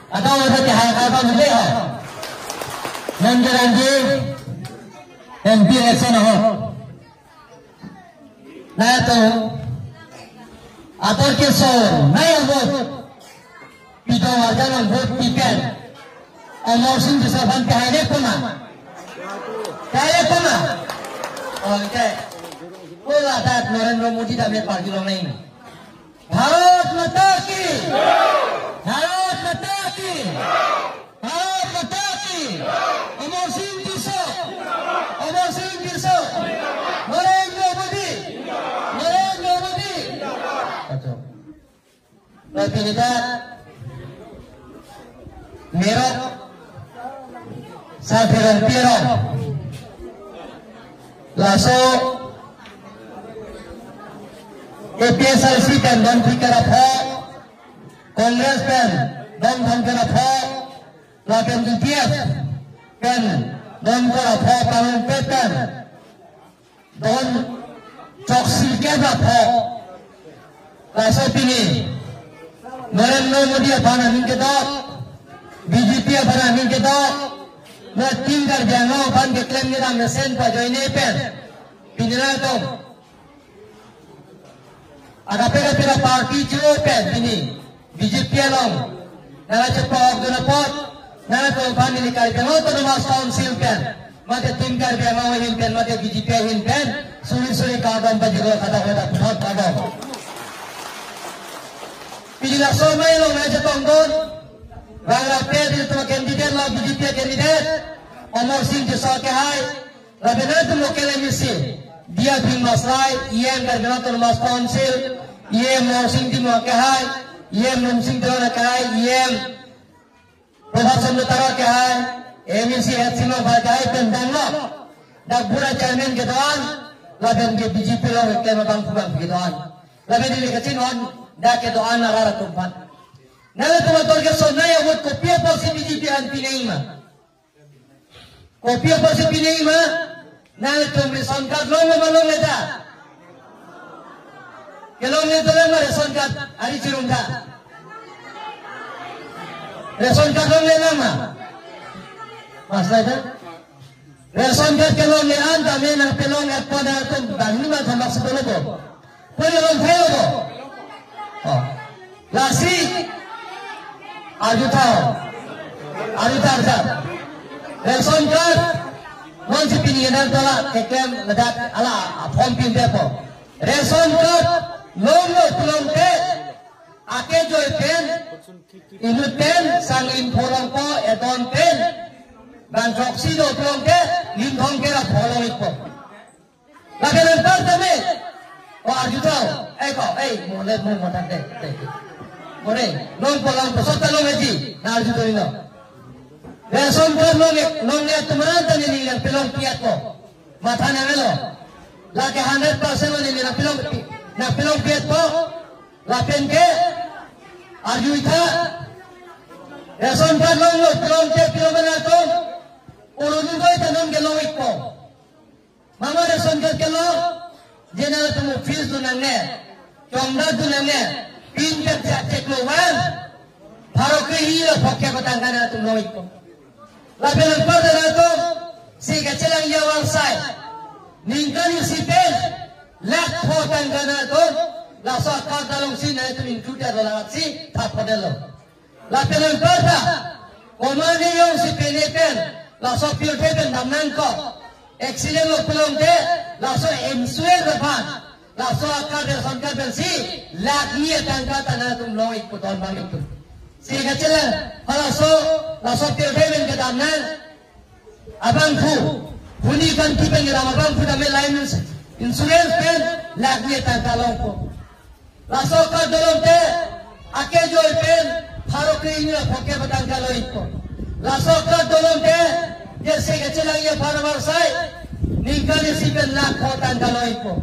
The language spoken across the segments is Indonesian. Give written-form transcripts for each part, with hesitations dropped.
atau ada cahaya apa boleh nanti MP election ho nah itu atau kesor nah yang vote pidang warga yang vote pipen emosi disebabkan cahaya koma oke bola saat Narendra Modi dapat parti long lain Bharat Mata Ki Bharat Mata Ki Bharat Mata Ki Amar Singh Dirso Narendra Modi Rajinikat Merok Safiran Pirong Laso APSRC kan don fikir apa Kongres kan don fikir apa lapan UPF kan don fikir apa Parlimen kan don toksik kan apa Laso ini Narendra Modi apa namin kita BJP apa namin kita na tinggal jangan pan diklaim ni ram sen pa join pen pinila to ada pera parti jual pen ini BJP long nala cepat guna pot nala to pan ni kai pen to mas council pen mate tinggal jangan hin pen mate BJP hin pen suri kadam pa juga kata बहुत kadam pinila so mai long na cepat don Bangla Ped itu kandidat lah BJP kandidat Amar Singh Dirso ke hai Rabinat lokal MSC dia bin maslai IM Garganatul Mas Council IM Amar Singh Dirso ke hai IM Ram Singh Dirso ke hai IM Prabhat Chandra ke hai MSC Hatsino Bajai dan Bangla dak bura chairman ke doan laben ke BJP lo ke mabang kubang ke doan laben ini kecil on dak ke doan arah tumpan Nala tumatol ka so na yawot kopya po si BJP ang pinaima. Kopya po si pinaima. Nala tumison ka long malong ita. Kelong nito lang reson ka ari cirunda. Reson ka long lama. Mas ita. Reson ka kelong lean kami nang pelong at pada tum bangni ma thamak sekolah ko. Pwede long thayo ko. Oh. Lasi Ajuta Reson card non si piniginan tala tekem ledak ala form pin depo Reson card lomo tulong te ake joy pen inu pen sang inforong ko edon pen dan joksi do tulong te lindong kera follow ipo lagi lentar tame o ajuta mulai mau matak deh Mone, non polang pesota lo meji, na arju to ino. Reson ko non ne tumaran tani ni na pelong piat ko. Mata na melo. La ke 100% ni na pelong piat ko. La pen ke arju ita. Reson ko non lo pelong ke pelong na to. Urun ko ita non ke lo ikko. Mama reson ke lo jenala tumu fees tu nangne. Chongda tu nangne. Pinjat cek luar, baru kehila pakai petangga tu loik tu. Lalu lepas dari tu, si kecil yang warsai, ningkani si pen, lek petangga tu, lalu akar dalam sini itu include dalam si tak pada lo. Lalu lepas dah, komandi yang si pen, lalu pilih pen damnan ko, accident lo pelong de, lalu insurer depan. Laso akar dari sangkar bensi, lagi tangga tanah tum loik puton balik tu. Si kecil, laso pilih ke danan, abang huni kan kita ngira abang dame lain insurance pen, lagi tangga longko. Laso akar dalam te, ake joy pen, haro ke ini pakai batangga loik ko. Laso akar dalam te, jesi kecil yang farmer sai, ningkali si pen lak tangga loik ko.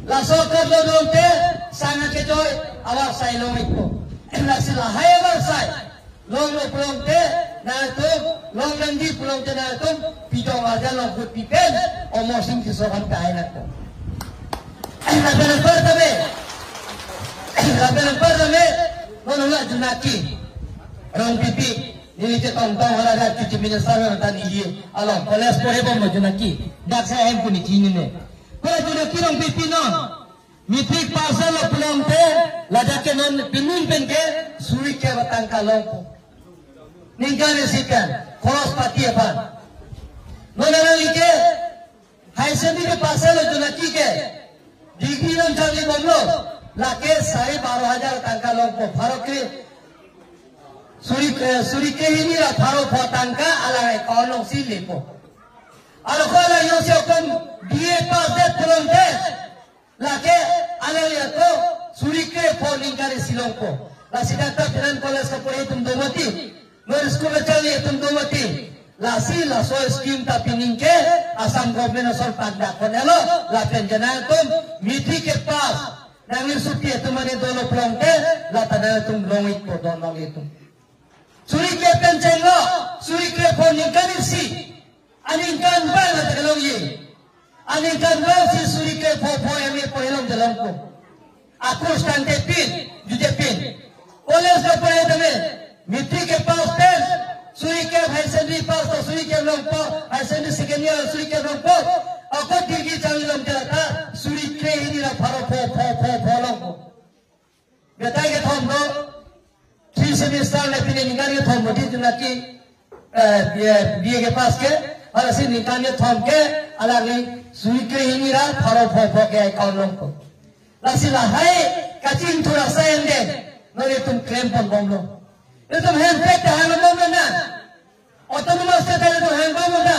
Laso kar dolong te sangat kejoy awak sai long ikko la sila hay awak sai long pulang te na to long nandi pulang te na to pidong aja long put pipen Amar Singh Dirso kan kai na to la per tame non la junaki rong pipi ini tong hara cuci minister dan ini alam polis pore bom junaki dak saya em puni cini ne pore junaki rong pipinon mitrik pasal pulang te lada ke non pinun pen ke suri ke batang kalong ningkane sikan khoros pati apa nonara like hai sendi ke pasal junaki ke degree में चलने बमलो लाके 12,500 टंका लोग को फारो के सुरी के ही नहीं फारो टंका अलग है कौन सी लेको और कोला यो से कम बीए पास दे तुरंत दे लाके अलग है तो सुरी के फोनिंग करे सिलों को लासिका तब फिर कॉलेज का पढ़े तुम दो मती नोर स्कूल में चलिए तुम दो मती lasi la so scheme ta piningke asam government asal tanda konelo la penjana tum miti ke pas nangin suti tumane dolo plongte la tada tum longit ko donong itu suri ke penjengo suri ke poning kanisi anin kan ba la tagalong yi anin kan ba si suri ke po emi poilong dalam ko aku stante pin juje pin oleh sapre dame miti ke pas ten suri ke haisendri pas to suri ke lompo haisendri sikenia suri ke lompo aku tinggi cari lom jelata suri ke ini la pharo po lompo betai ke thomdo 3 semester le pine ningari thombo di junaki dia ke pas ke ala si nikane thom ke ala ni suri ke ini la pharo po ke account lompo lasi la hai kacing thora saende nore tum claim pon bomlo itu handbrake dah ngomong mana? Otomatis kita itu handbrake mana?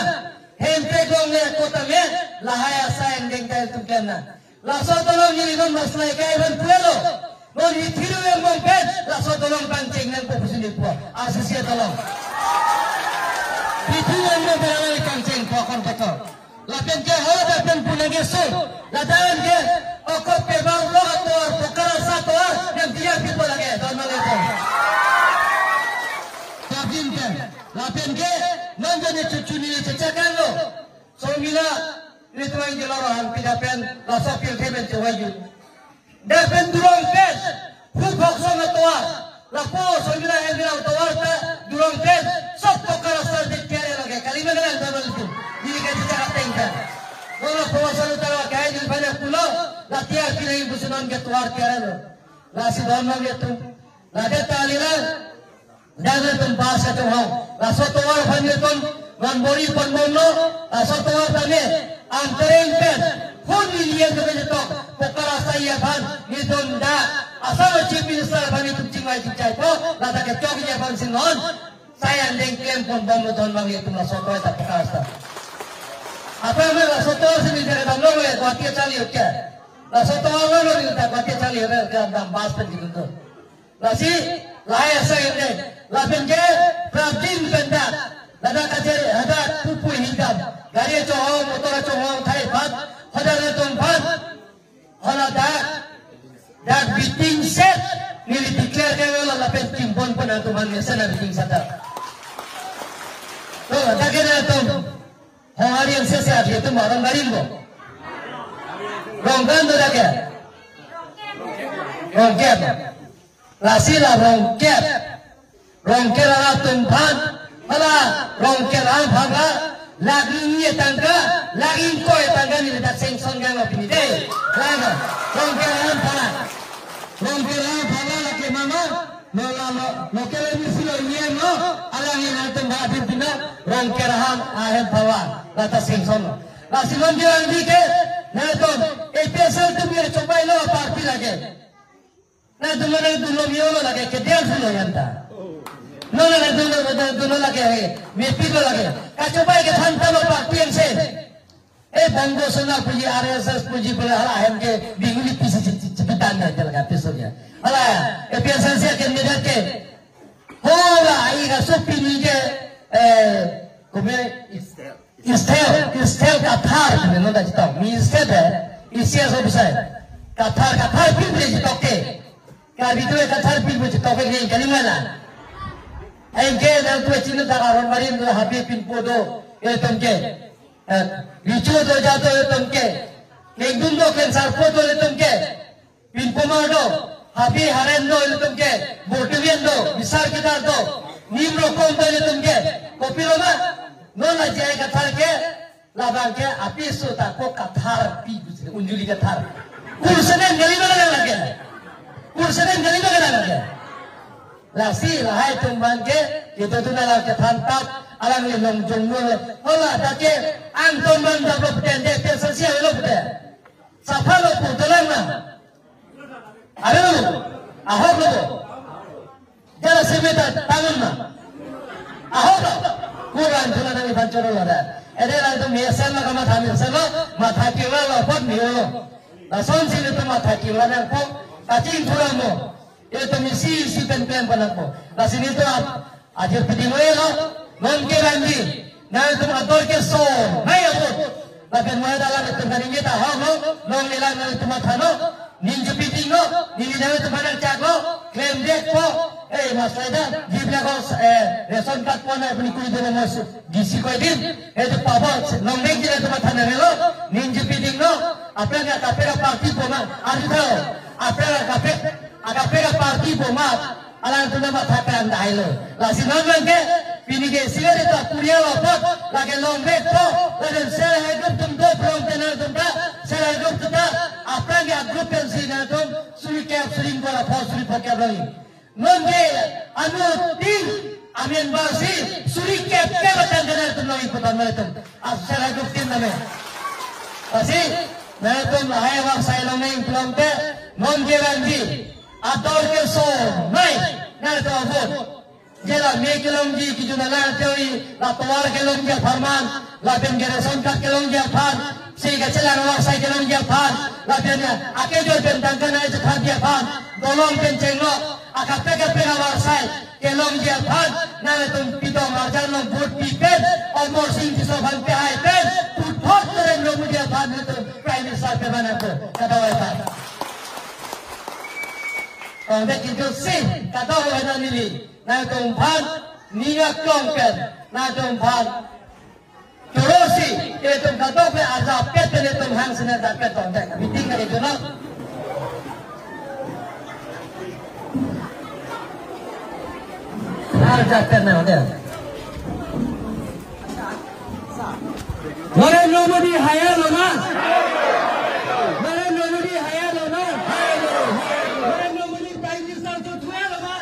Handbrake orang kota me lahaya sayang dengkai itu kena. Laso tolong jadi non masalah kaya ban puelo. Non ithiru yang mempet laso tolong pancing dan fokusin di puak. Asisia tolong. Ithiru yang mempet pancing pokon betul. Lapen ke hal lapen punya gesur. Ladawan ke okop ke baru lo atau perkara satu yang dia pipo lagi. Donald itu. Lapen ke nanjane cucuni ni cecakan lo somila ini tuan jelorohan pidapen la sopil teben cewayu dapen durong pes hubok sama toa la po somila elvira toa ta durong pes sop pokara sar de tiare lage kalima dengan double itu ini ke cecakan tengka lo po salu tawa kaya jil bana pulo la tiar pilai busunan ke tuar tiare lo la si dorno itu la de talira Jangan tempat satu hal. Satu orang panjatun memberi penbono. Satu orang tadi antrein pes. Pun dilihat kebetulan. Perkara saya pan nitun dah. Asal chief minister pan itu cinggai cinggai po. Lada kecok dia pan sinon. Saya lengkem penbono tuan bang itu satu orang tak perkara. Apa yang satu orang sini jadi dalam logo ya. Kuatia cali oke. Satu orang logo itu tak kuatia cali oke. Dalam bahas penjitu. Lasi lahir saya ini. Lapen ke prabdin benda lada kajer ada pupu hingam gari cohong motor cohong thai phat hadare tum phat hala that biting set nili declare ke wala lapen timpon pana tuman mesana biting sata to dagena tum harian sese ati tum orang garimbo ronggan do dage rongket lasila rongket Rongkel ala tumpan, ala rongkel ala bangga, lagi ni tangga, lagi koi tangga ni letak sengson gang opini deh, lagi rongkel ala bangga lagi mama, rongkel ini silo ni no, ala ni nanti bahagia pina, rongkel ala bangga letak sengson, lasi rongkel ala ni ke, nanti EPSL tu biar coba ilo parti lagi, nanti mana dulu miolo lagi, kedian silo yanta. No lagi, mepi do lagi. Kacoba ke thanta lo parti yang sen. Banggo sona puji RSS puji boleh halah hem ke binguli pisi cepetan dah jalan episodenya. Halah, episode saya akan melihat ke. Hola, air sopi ni ke Istel Qatar ni nanda cita. Istel Isya so bisa. Qatar pun boleh cita ke. Kali itu Qatar pun boleh cita ke ni kalimana. Engke dan tu cina tak aron marin tu habis pin podo temke, ricu tu jatuh temke, nengdun tu kensar podo temke, pin pomado habis haren do temke, bortuvian do, besar kita do, nimro kompanya tumke kopi loma nona jaya kathar ke labang ke api suta ko kathar pi unjuli kathar kursenen gali na lage kursenen gali na lage lasi lahai tumban ke itu tu nalar ke thantap alang le long jongnol hola take ang tumban da lo pende te sasia lo pende safalo putelang na aro ahok lo jala semeta tangan na ahok kurang jula nang bancoro lada ede la tu mesen la kama thami selo matha kiwa lo pot niolo la son sile tu matha kiwa nang po kacing thura mo itu misi pen panako la sini tu ajar pidingoy lo non ke randi na tu ador ke so mai apo la pen mo dala tu ganinge ta ho no non nila na tu matha no ninja pidingo nili na tu banang chago claim dek po mas Raida jibla ko ration card po na penikuli doon mo gisi ko din itu papa long leg jila tu matha na relo ninja pidingo apna ka kapera party po ma arito apna kapera party po ma alang tu na matha ka andailo la sinon ke pinige sigare ta puriya opot lage long leg po lagen sera hegum tum do from tenar tum ta sera hegum tum ta apna ke group pensi na tum suri cap suri ko la suri pakya lagi nonge anu tin amin basi suri cap ke batan tenar tum lagi putan meletum sera hegum tin name asi na tum hai wa sai long nei plom te nonge randi ator ke so nai na to vot jela me kelong ji ki juna la teori la tawar kelong ja farman la ben generation ka kelong ja fan si ga chela wa sai kelong ja fan la ben ake jo ben tangkan ai ja fan ja fan dolong ben chengo aka pega pega wa sai kelong ja fan na tum pito marjan no vote pi pen almost sing so fan pe ai pen put thot karen lo mujhe fan to prime minister pe bana ko kada wa ta nek itu sin kada wa na nili na tumpan niga klongken na tumpan turosi itu kado pe aja pet ne tum hang sene da pet on da meeting kare jono aja pet na ode Narendra Modi haya lo na Narendra Modi haya lo na Narendra Modi prime minister to thwe lo na